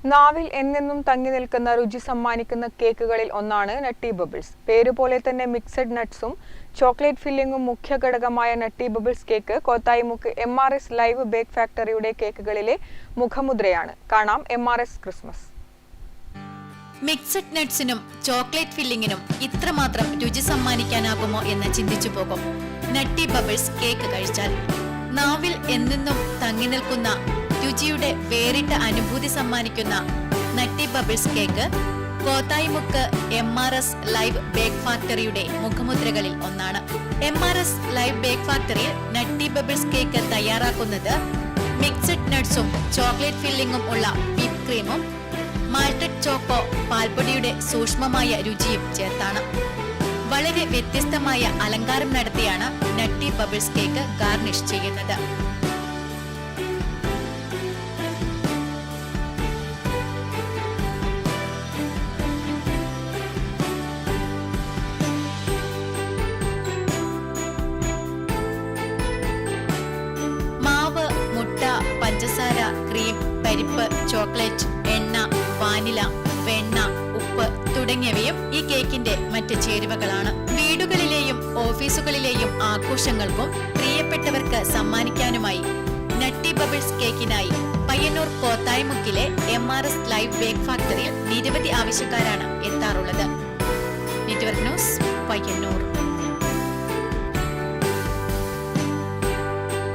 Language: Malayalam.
നാവിൽ എന്നെന്നും തങ്ങി നിൽക്കുന്ന രുചി സമ്മാനിക്കുന്ന കേക്കുകളിൽ ഒന്നാണ് നട്ടി ബബിൾസ്. പേരുപോലെ തന്നെ മിക്സഡ് നട്ട്സും ചോക്ലേറ്റ് ഫില്ലിംഗും മുഖ്യ ഘടകമായ nutty bubbles cake Kothayimukku MRS live bake ഫാക്ടറിയുടെ കേക്കുകളിലെ മുഖമുദ്രയാണ്. കാണാം MRS ക്രിസ്മസ്. മിക്സഡ് നട്ട്സിനും ചോക്ലേറ്റ് ഫില്ലിങ്ങിനും ഇത്രമാത്രം രുചി സമ്മാനിക്കാനാകുമോ എന്ന് ചിന്തിച്ചു പോകും നട്ടി ബബിൾസ് കേക്ക് കഴിച്ചാൽ. നാവിൽ എന്നെന്നും തങ്ങി നിൽക്കുന്ന രുചിയുടെ വേറിട്ട അനുഭൂതി സമ്മാനിക്കുന്ന nutty bubbles cake Kothayimukku MRS live bake ഫാക്ടറിയുടെ മുഖമുദ്രകളിൽ ഒന്നാണ്. MRS ലൈവ് ബേക്ക് ഫാക്ടറിയിൽ നട്ടി ബബിൾസ് കേക്ക് തയ്യാറാക്കുന്നത് മിക്സഡ് നട്ട്സും ചോക്ലേറ്റ് ഫില്ലിംഗും ഉള്ള വിപ്പ് ക്രീമും മാൾട്ടഡ് ചോക്കോ പാൽപ്പൊടിയുടെ സൂക്ഷ്മമായ രുചിയും ചേർത്താണ്. വളരെ വ്യത്യസ്തമായ അലങ്കാരം നടത്തിയാണ് നട്ടി ബബിൾസ് കേക്ക് ഗാർണിഷ് ചെയ്യുന്നത്. മാവ്, മുട്ട, പഞ്ചസാര, ക്രീം, പരിപ്പ്, ചോക്ലേറ്റ്, എണ്ണ, വാനില, വെണ്ണ, ഉപ്പ് തുടങ്ങിയവയും ഈ കേക്കിന്റെ മറ്റ് ചേരുവകളാണ്. വീടുകളിലെയും ഓഫീസുകളിലെയും ആഘോഷങ്ങൾക്കും പ്രിയപ്പെട്ടവർക്ക് സമ്മാനിക്കാനുമായി നട്ടി ബബിൾസ് കേക്കിനായി പയ്യന്നൂർ കോത്തായിമുക്കിലെ MRS ലൈവ് ബേക്ക് ഫാക്ടറിയിൽ നിരവധി ആവശ്യക്കാരാണ് എത്താറുള്ളത്. Network news, Payyanur.